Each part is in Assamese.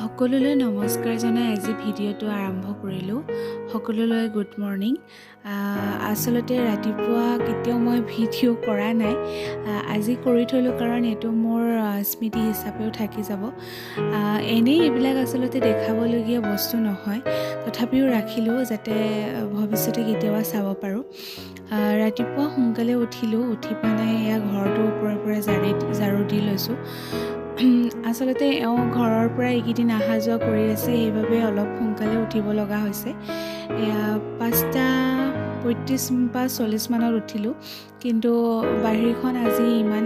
সকলোলৈ নমস্কাৰ জনাই আজি ভিডিঅ'টো আৰম্ভ কৰিলোঁ। সকলোলৈ গুড মৰ্ণিং। আচলতে ৰাতিপুৱা কেতিয়াও মই ভিডিঅ' কৰা নাই, আজি কৰি থলোঁ কাৰণ এইটো মোৰ স্মৃতি হিচাপেও থাকি যাব। এনেই এইবিলাক আচলতে দেখাবলগীয়া বস্তু নহয়, তথাপিও ৰাখিলোঁ যাতে ভৱিষ্যতে কেতিয়াবা চাব পাৰোঁ। ৰাতিপুৱা সোনকালে উঠিলোঁ, উঠি পেলাই এয়া ঘৰটোৰ ওপৰৰ পৰা ঝাৰু দি লৈছোঁ। আচলতে এওঁ ঘৰৰ পৰা এইকেইদিন অহা যোৱা কৰি আছে, সেইবাবে অলপ সোনকালে উঠিব লগা হৈছে। এয়া 5:35 বা 40 মানত উঠিলোঁ, কিন্তু বাহিৰখন আজি ইমান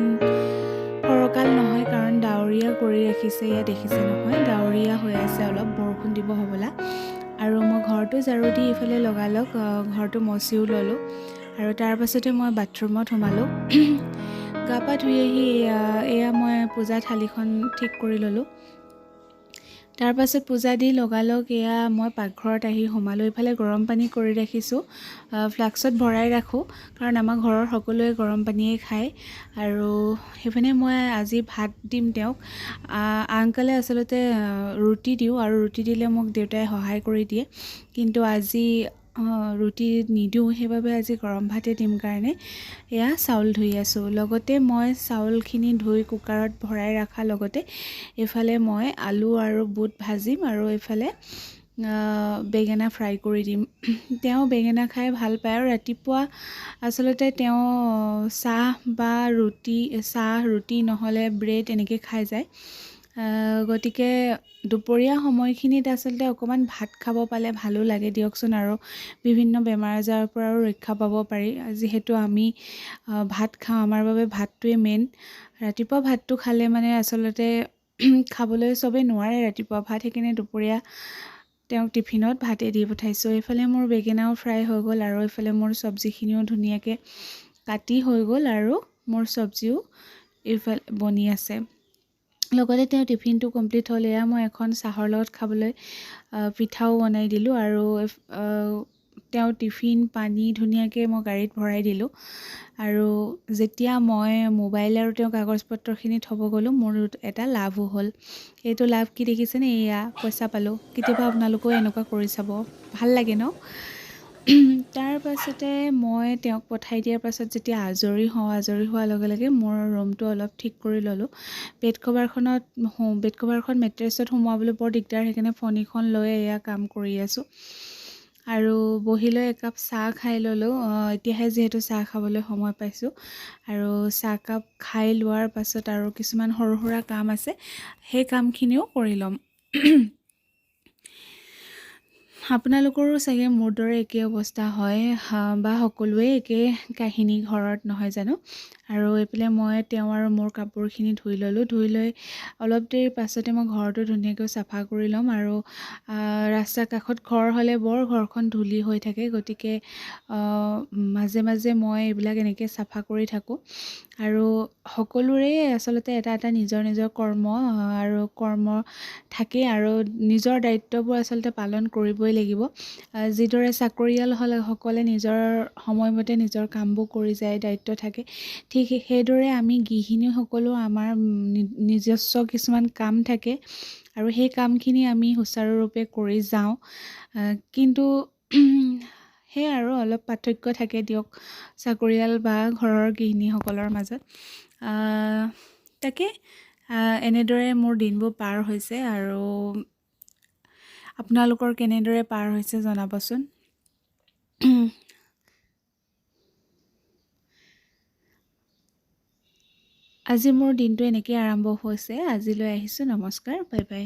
ফৰকাল নহয় কাৰণ ডাৱৰীয়া কৰি ৰাখিছে। এয়া দেখিছে নহয়, ডাৱৰীয়া হৈ আছে, অলপ বৰষুণ দিব হ'বলা। আৰু মই ঘৰটো ঝাৰু দি এইফালে লগালগ ঘৰটো মচিও ল'লোঁ আৰু তাৰ পাছতে মই বাথৰুমত সোমালোঁ। গা পা ধুই আহি এয়া মই পূজা থালিখন ঠিক কৰি ল'লোঁ। তাৰ পাছত পূজা দি লগালগ এয়া মই পাকঘৰত আহি সোমালোঁ। ইফালে গৰম পানী কৰি ৰাখিছোঁ, ফ্লাক্সত ভৰাই ৰাখোঁ কাৰণ আমাৰ ঘৰৰ সকলোৱে গৰম পানীয়ে খায়। আৰু সেইপিনে মই আজি ভাত দিম তেওঁক। আংকলে আচলতে ৰুটি দিওঁ আৰু ৰুটি দিলে মোক দেউতাই সহায় কৰি দিয়ে, কিন্তু আজি ৰুটি নিদিওঁ, সেইবাবে আজি গৰম ভাতে দিম কাৰণে এয়া চাউল ধুই আছোঁ। লগতে মই চাউলখিনি ধুই কুকাৰত ভৰাই ৰখাৰ লগতে এইফালে মই আলু আৰু বুট ভাজিম আৰু এইফালে বেঙেনা ফ্ৰাই কৰি দিম। তেওঁ বেঙেনা খাই ভাল পায় আৰু ৰাতিপুৱা আচলতে তেওঁ চাহ ৰুটি নহ'লে ব্ৰেড এনেকৈ খাই যায়। গতিকে দুপৰীয়া সময়খিনিত আচলতে অকণমান ভাত খাব পালে ভালো লাগে দিয়কচোন, আৰু বিভিন্ন বেমাৰ আজাৰৰ পৰাও ৰক্ষা পাব পাৰি। যিহেতু আমি ভাত খাওঁ, আমাৰ বাবে ভাতটোৱে মেইন। ৰাতিপুৱা ভাতটো খালে মানে আচলতে খাবলৈ চবেই নোৱাৰে ৰাতিপুৱা ভাত, সেইকাৰণে দুপৰীয়া তেওঁক টিফিনত ভাতে দি পঠাইছোঁ। এইফালে মোৰ বেঙেনাও ফ্ৰাই হৈ গ'ল আৰু এইফালে মোৰ চব্জিখিনিও ধুনীয়াকৈ কাটি হৈ গ'ল আৰু মোৰ চব্জিও এইফালে বনি আছে। লগতে তেওঁ টিফিনটো কমপ্লিট হ'ল। এয়া মই এখন চাহৰ লগত খাবলৈ পিঠাও বনাই দিলোঁ আৰু তেওঁ টিফিন পানী ধুনীয়াকৈ মই গাড়ীত ভৰাই দিলোঁ। আৰু যেতিয়া মই মোবাইল আৰু তেওঁ কাগজ পত্ৰখিনি থ'ব গ'লোঁ, মোৰ এটা লাভো হ'ল। এইটো লাভ কি দেখিছেনে? এয়া পইচা পালোঁ। কেতিয়াবা আপোনালোকেও এনেকুৱা কৰি চাব, ভাল লাগে ন? তাৰ পাছতে মই তেওঁক পঠাই দিয়াৰ পাছত যেতিয়া আজৰি হোৱাৰ লগে লগে মোৰ ৰুমটো অলপ ঠিক কৰি ল'লোঁ। বেড কভাৰখন মেট্ৰেছত সোমোৱাবলৈ বৰ দিগদাৰ, সেইকাৰণে ফণীখন লৈ এয়া কাম কৰি আছোঁ। আৰু বহি লৈ একাপ চাহ খাই ল'লোঁ। এতিয়াহে যিহেতু চাহ খাবলৈ সময় পাইছোঁ, আৰু চাহকাপ খাই লোৱাৰ পাছত আৰু কিছুমান সৰু সুৰা কাম আছে, সেই কামখিনিও কৰি ল'ম। আপোনালোকৰো চাগে মোৰ দৰে একেই অৱস্থা হয়, বা সকলোৱে একেই কাহিনী ঘৰত, নহয় জানো? আৰু এইফালে মই তেওঁ আৰু মোৰ কাপোৰখিনি ধুই ল'লোঁ। ধুই লৈ অলপ দেৰি পাছতে মই ঘৰটো ধুনীয়াকৈ চাফা কৰি ল'ম। আৰু ৰাস্তাৰ কাষত ঘৰ হ'লে বৰ ঘৰখন ধূলি হৈ থাকে, গতিকে মাজে মাজে মই এইবিলাক এনেকৈ চাফা কৰি থাকোঁ। আৰু সকলোৰে আচলতে এটা এটা নিজৰ নিজৰ কৰ্ম থাকে আৰু নিজৰ দায়িত্ববোৰ আচলতে পালন কৰিবই লাগিব। যিদৰে চাকৰিয়াল সকলে নিজৰ সময়মতে নিজৰ কামবোৰ কৰি যায়, দায়িত্ব থাকে, ঠিক সেইদৰে আমি গৃহিণীসকলেও আমাৰ নিজস্ব কিছুমান কাম থাকে আৰু সেই কামখিনি আমি সুচাৰুৰূপে কৰি যাওঁ। কিন্তু সেয়াই আৰু অলপ পাৰ্থক্য থাকে দিয়ক চাকৰিয়াল বা ঘৰৰ গৃহিণীসকলৰ মাজত। তাকে এনেদৰে মোৰ দিনবোৰ পাৰ হৈছে, আৰু আপোনালোকৰ কেনেদৰে পাৰ হৈছে জনাবচোন। আজি মোৰ দিনটো এনেকৈ আৰম্ভ হৈছে। আজিলৈ আহিছোঁ, নমস্কাৰ, বাই বাই।